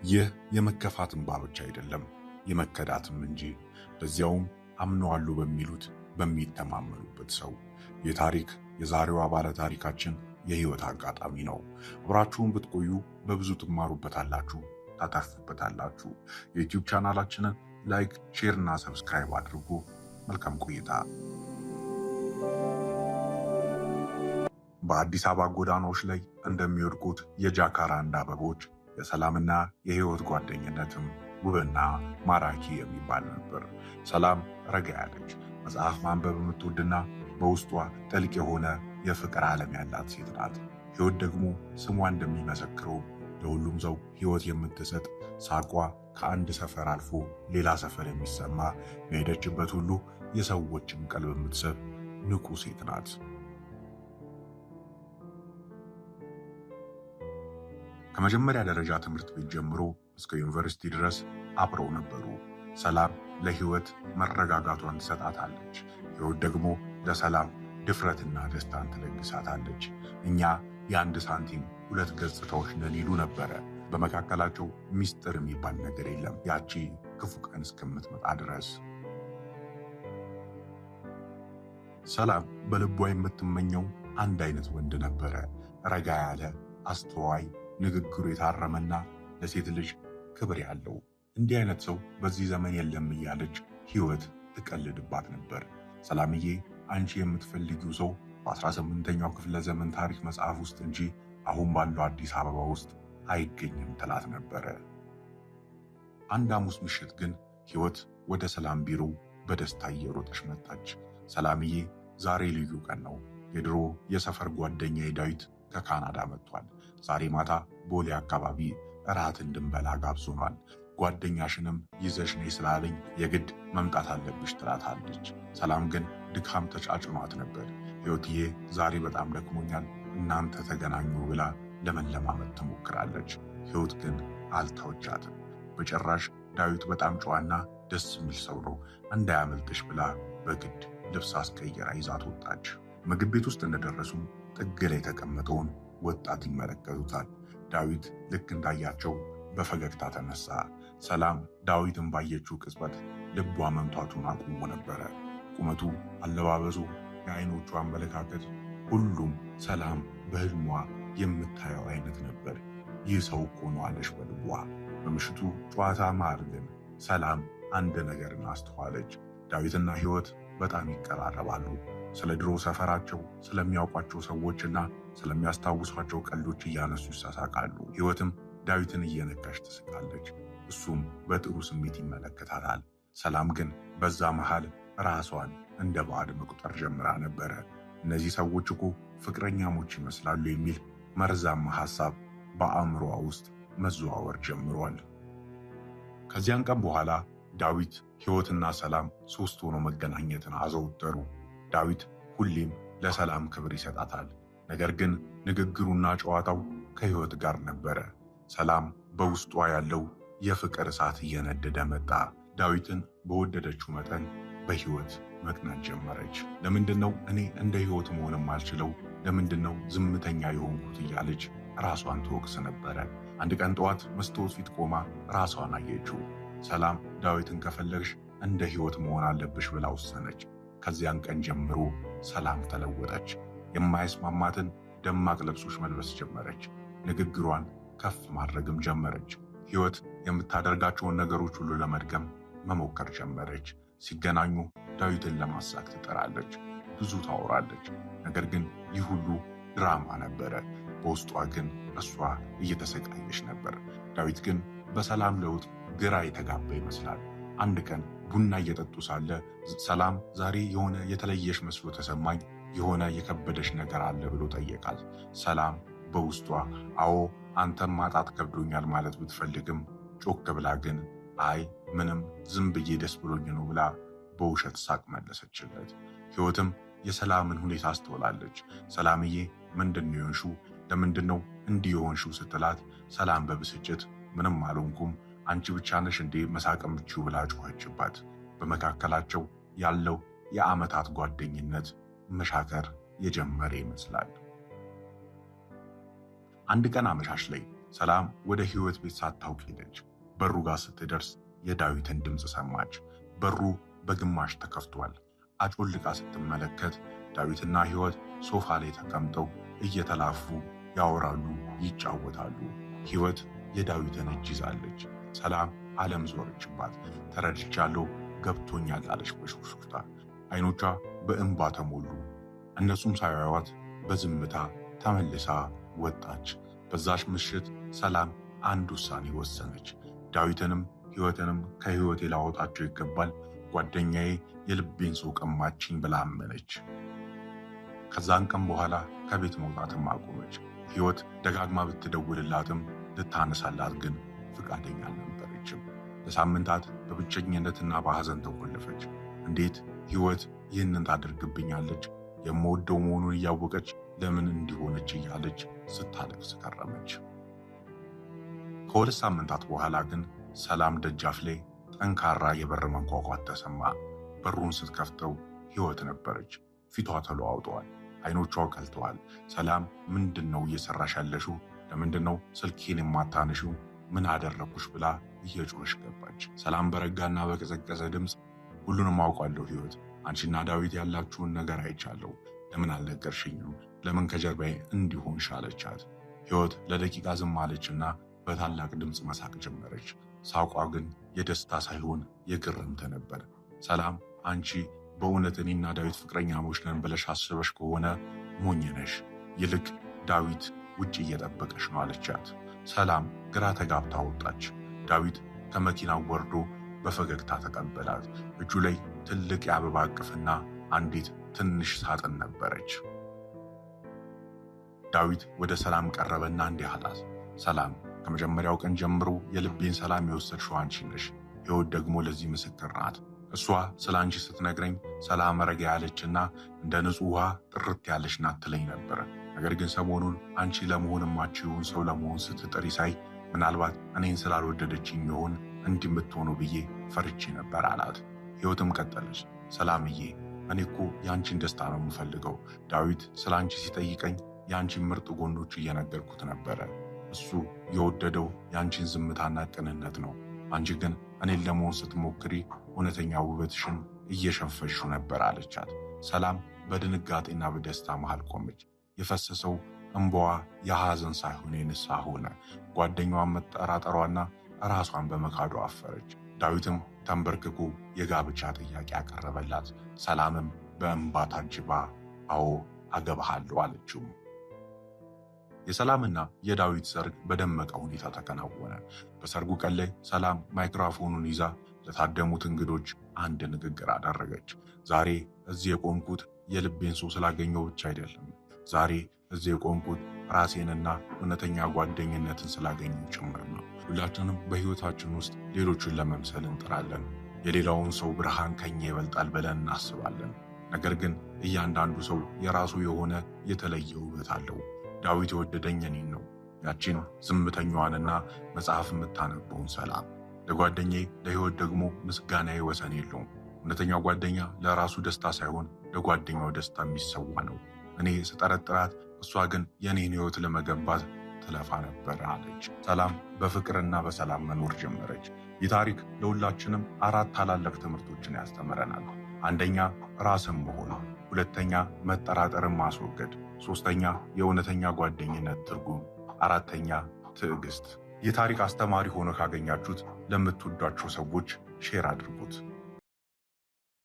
ይህ የመከፋት እንባ ብቻ አይደለም፣ የመከዳትም እንጂ። በዚያውም አምነዋሉ በሚሉት በሚተማመኑበት ሰው። ይህ ታሪክ የዛሬዋ ባለ ታሪካችን የህይወት አጋጣሚ ነው። አብራችሁን ብትቆዩ በብዙ ትማሩበታላችሁ፣ ታተርፉበታላችሁ። የዩቲዩብ ቻናላችንን ላይክ፣ ሼር እና ሰብስክራይብ አድርጉ። መልካም ቆይታ። በአዲስ አበባ ጎዳናዎች ላይ እንደሚወድቁት የጃካራንዳ አበቦች የሰላምና የህይወት ጓደኝነትም ውብና ማራኪ የሚባል ነበር። ሰላም ረጋ ያለች መጽሐፍ ማንበብ የምትወድና በውስጧ ጥልቅ የሆነ የፍቅር ዓለም ያላት ሴት ናት። ህይወት ደግሞ ስሟ እንደሚመሰክረው ለሁሉም ሰው ህይወት የምትሰጥ፣ ሳቋ ከአንድ ሰፈር አልፎ ሌላ ሰፈር የሚሰማ፣ በሄደችበት ሁሉ የሰዎችን ቀልብ የምትስብ ንቁ ሴት ናት። ከመጀመሪያ ደረጃ ትምህርት ቤት ጀምሮ እስከ ዩኒቨርሲቲ ድረስ አብረው ነበሩ። ሰላም ለህይወት መረጋጋቷን ትሰጣታለች፣ ህይወት ደግሞ ለሰላም ድፍረትና ደስታን ትለግሳታለች። እኛ የአንድ ሳንቲም ሁለት ገጽታዎች ነን ይሉ ነበረ። በመካከላቸው ሚስጥር የሚባል ነገር የለም፣ ያቺ ክፉ ቀን እስከምትመጣ ድረስ። ሰላም በልቧ የምትመኘው አንድ አይነት ወንድ ነበረ፣ ረጋ ያለ፣ አስተዋይ፣ ንግግሩ የታረመና ለሴት ልጅ ክብር ያለው። እንዲህ አይነት ሰው በዚህ ዘመን የለም እያለች ህይወት ትቀልድባት ነበር። ሰላምዬ አንቺ የምትፈልጊው ሰው በ18ኛው ክፍለ ዘመን ታሪክ መጽሐፍ ውስጥ እንጂ አሁን ባለው አዲስ አበባ ውስጥ አይገኝም ትላት ነበረ። አንድ ሐሙስ ምሽት ግን ህይወት ወደ ሰላም ቢሮ በደስታ እየሮጠች መጣች። ሰላምዬ ዛሬ ልዩ ቀን ነው። የድሮ የሰፈር ጓደኛዬ ዳዊት ከካናዳ መጥቷል። ዛሬ ማታ ቦሌ አካባቢ እራት እንድንበላ ጋብዞናል። ጓደኛሽንም ይዘሽ ነይ ስላለኝ የግድ መምጣት አለብሽ ትላታለች። ሰላም ግን ድካም ተጫጭኗት ነበር። ህይወትዬ ዛሬ በጣም ደክሞኛል፣ እናንተ ተገናኙ ብላ ለመለማመጥ ትሞክራለች። ህይወት ግን አልተወቻትም በጭራሽ። ዳዊት በጣም ጨዋና ደስ የሚል ሰው ነው፣ እንዳያመልጥሽ ብላ በግድ ልብስ አስቀየራ ይዛት ወጣች። ምግብ ቤት ውስጥ እንደደረሱ ጥግ ላይ የተቀመጠውን ወጣት ይመለከቱታል። ዳዊት ልክ እንዳያቸው በፈገግታ ተነሳ። ሰላም ዳዊትን ባየችው ቅጽበት ልቧ መምታቱን አቁሞ ነበረ። ቁመቱ፣ አለባበሱ፣ የአይኖቹ አመለካከት፣ ሁሉም ሰላም በህልሟ የምታየው አይነት ነበር። ይህ ሰው እኮ ነው አለች በልቧ። በምሽቱ ጨዋታ መሃል ግን ሰላም አንድ ነገርን አስተዋለች። ዳዊትና ህይወት በጣም ይቀራረባሉ። ስለ ድሮ ሰፈራቸው፣ ስለሚያውቋቸው ሰዎችና ስለሚያስታውሷቸው ቀልዶች እያነሱ ይሳሳቃሉ። ህይወትም ዳዊትን እየነካች ትስቃለች፣ እሱም በጥሩ ስሜት ይመለከታታል። ሰላም ግን በዛ መሃል ራሷን እንደ ባዕድ መቁጠር ጀምራ ነበረ። እነዚህ ሰዎች እኮ ፍቅረኛሞች ይመስላሉ የሚል መርዛማ ሐሳብ በአእምሮዋ ውስጥ መዘዋወር ጀምሯል። ከዚያን ቀን በኋላ ዳዊት፣ ህይወትና ሰላም ሶስት ሆኖ መገናኘትን አዘወተሩ። ዳዊት ሁሌም ለሰላም ክብር ይሰጣታል፣ ነገር ግን ንግግሩና ጨዋታው ከህይወት ጋር ነበረ። ሰላም በውስጧ ያለው የፍቅር እሳት እየነደደ መጣ። ዳዊትን በወደደችው መጠን በህይወት መቅናት ጀመረች። ለምንድነው እኔ እንደ ህይወት መሆን የማልችለው? ለምንድነው ዝምተኛ የሆንኩት? እያለች ራሷን ትወቅስ ነበረ። አንድ ቀን ጠዋት መስታወት ፊት ቆማ ራሷን አየችው። ሰላም ዳዊትን ከፈለግሽ እንደ ህይወት መሆን አለብሽ ብላ ወሰነች። ከዚያን ቀን ጀምሮ ሰላም ተለወጠች። የማይስማማትን ደማቅ ልብሶች መልበስ ጀመረች። ንግግሯን ከፍ ማድረግም ጀመረች። ህይወት የምታደርጋቸውን ነገሮች ሁሉ ለመድገም መሞከር ጀመረች። ሲገናኙ ዳዊትን ለማሳቅ ትጠራለች፣ ብዙ ታወራለች። ነገር ግን ይህ ሁሉ ድራማ ነበረ። በውስጧ ግን እሷ እየተሰቃየች ነበር። ዳዊት ግን በሰላም ለውጥ ግራ የተጋባ ይመስላል። አንድ ቀን ቡና እየጠጡ ሳለ ሰላም ዛሬ የሆነ የተለየሽ መስሎ ተሰማኝ፣ የሆነ የከበደሽ ነገር አለ ብሎ ጠየቃት። ሰላም በውስጧ አዎ አንተም ማጣት ከብዶኛል ማለት ብትፈልግም ጮክ ብላ ግን አይ ምንም ዝም ብዬ ደስ ብሎኝ ነው ብላ በውሸት ሳቅ መለሰችለት። ህይወትም የሰላምን ሁኔታ አስተውላለች። ሰላምዬ ምንድነው የሆንሽው? ለምንድነው እንዲህ የሆንሽው ስትላት ሰላም በብስጭት ምንም አልሆንኩም፣ አንቺ ብቻ ነሽ እንዴ መሳቅ የምትችይው ብላ ጮኸችባት። በመካከላቸው ያለው የዓመታት ጓደኝነት መሻከር የጀመረ ይመስላል። አንድ ቀን አመሻሽ ላይ ሰላም ወደ ሕይወት ቤት ሳታውቅ ሄደች። በሩ ጋር ስትደርስ የዳዊትን ድምፅ ሰማች። በሩ በግማሽ ተከፍቷል። አጮልቃ ስትመለከት ዳዊትና ሕይወት ሶፋ ላይ ተቀምጠው እየተላፉ ያወራሉ፣ ይጫወታሉ። ሕይወት የዳዊትን እጅ ይዛለች። ሰላም ዓለም ዞረችባት። ተረድቻለሁ፣ ገብቶኛል አለች በሹክሹክታ። አይኖቿ በእንባ ተሞሉ። እነሱም ሳያዩዋት በዝምታ ተመልሳ ወጣች። በዛች ምሽት ሰላም አንድ ውሳኔ ወሰነች። ዳዊትንም ሕይወትንም ከሕይወቴ ላወጣቸው ይገባል፣ ጓደኛዬ የልቤን ሰው ቀማችኝ ብላ አመነች። ከዛን ቀን በኋላ ከቤት መውጣትም አቆመች። ሕይወት ደጋግማ ብትደውልላትም ልታነሳላት ግን ፍቃደኛ አልነበረችም። ለሳምንታት በብቸኝነትና በሐዘን ተቆለፈች። እንዴት ሕይወት ይህንን ታደርግብኛለች? የምወደው መሆኑን እያወቀች ለምን እንዲሆነች እያለች ስታለቅስ ከረመች። ከሁለት ሳምንታት በኋላ ግን ሰላም ደጃፍ ላይ ጠንካራ የበር መንኳኳት ተሰማ። በሩን ስትከፍተው ሕይወት ነበረች። ፊቷ ተለዋውጠዋል። አይኖቿ ቀልተዋል። ሰላም ምንድን ነው እየሰራሽ ያለሽው? ለምንድን ነው ስልኬን የማታነሺው? ምን አደረኩሽ? ብላ እየጮኸች ገባች። ሰላም በረጋና በቀዘቀዘ ድምፅ ሁሉንም አውቃለሁ ሕይወት፣ አንቺና ዳዊት ያላችሁን ነገር አይቻለሁ። ለምን አልነገርሽኝም? ለምን ከጀርባዬ እንዲሆንሽ አለቻት። ሕይወት ለደቂቃ ዝም አለችና በታላቅ ድምፅ መሳቅ ጀመረች። ሳቋ ግን የደስታ ሳይሆን የግርምት ነበር። ሰላም አንቺ በእውነት እኔና ዳዊት ፍቅረኛሞች ነን ብለሽ አስበሽ ከሆነ ሞኝ ነሽ። ይልቅ ዳዊት ውጭ እየጠበቀሽ ነው አለቻት። ሰላም ግራ ተጋብታ ወጣች። ዳዊት ከመኪናው ወርዶ በፈገግታ ተቀበላት። እጁ ላይ ትልቅ የአበባ እቅፍና አንዲት ትንሽ ሳጥን ነበረች። ዳዊት ወደ ሰላም ቀረበና እንዲህ አላት። ሰላም ከመጀመሪያው ቀን ጀምሮ የልቤን ሰላም የወሰድሽው አንቺ ነሽ። ሕይወት ደግሞ ለዚህ ምስክር ናት። እሷ ስለ አንቺ ስትነግረኝ ሰላም ረጋ ያለችና እንደ ንጹሕ ውሃ ጥርት ያለች ናት ትለኝ ነበር። ነገር ግን ሰሞኑን አንቺ ለመሆን የማትችይውን ሰው ለመሆን ስትጥሪ ሳይ ምናልባት እኔን ስላልወደደችኝ ይሆን እንዲህ የምትሆኑ ብዬ ፈርቼ ነበር አላት። ሕይወትም ቀጠለች። ሰላምዬ እኔ እኮ የአንቺን ደስታ ነው የምፈልገው። ዳዊት ስለ አንቺ ሲጠይቀኝ የአንቺን ምርጥ ጎኖች እየነገርኩት ነበረ። እሱ የወደደው የአንቺን ዝምታና ቅንነት ነው። አንቺ ግን እኔን ለመሆን ስትሞክሪ እውነተኛ ውበትሽን እየሸፈሹ ነበር አለቻት። ሰላም በድንጋጤና በደስታ መሃል ቆመች። የፈሰሰው እንባዋ የሐዘን ሳይሆን የንስሐ ሆነ። ጓደኛዋን መጠራጠሯና ራሷን በመካዷ አፈረች። ዳዊትም ተንበርክኮ የጋብቻ ጥያቄ ያቀረበላት። ሰላምም በእንባ ታጅባ አዎ አገባሃለሁ አለችው። የሰላምና የዳዊት ሰርግ በደመቀ ሁኔታ ተከናወነ። በሰርጉ ቀን ላይ ሰላም ማይክሮፎኑን ይዛ ለታደሙት እንግዶች አንድ ንግግር አደረገች። ዛሬ እዚህ የቆምኩት የልቤን ሰው ስላገኘው ብቻ አይደለም። ዛሬ እዚህ የቆምኩት ራሴንና እውነተኛ ጓደኝነትን ስላገኘው ጭምር ነው። ሁላችንም በሕይወታችን ውስጥ ሌሎችን ለመምሰል እንጥራለን። የሌላውን ሰው ብርሃን ከኛ ይበልጣል ብለን እናስባለን። ነገር ግን እያንዳንዱ ሰው የራሱ የሆነ የተለየ ውበት አለው። ዳዊት የወደደኝ እኔን ነው፣ ያቺን ዝምተኛዋንና መጽሐፍ የምታነበውን ሰላም። ለጓደኛዬ ለሕይወት ደግሞ ምስጋናዬ ወሰን የለውም። እውነተኛው ጓደኛ ለራሱ ደስታ ሳይሆን ለጓደኛው ደስታ የሚሰዋ ነው። እኔ ስጠረጥራት፣ እሷ ግን የኔን ሕይወት ለመገንባት ትለፋ ነበር አለች። ሰላም በፍቅርና በሰላም መኖር ጀመረች። ይህ ታሪክ ለሁላችንም 4 ታላላቅ ትምህርቶችን ያስተምረናል። አንደኛ ራስን መሆን፣ ሁለተኛ መጠራጠርን ማስወገድ፣ ሶስተኛ የእውነተኛ ጓደኝነት ትርጉም፣ አራተኛ ትዕግስት። ይህ ታሪክ አስተማሪ ሆኖ ካገኛችሁት ለምትወዷቸው ሰዎች ሼር አድርጉት።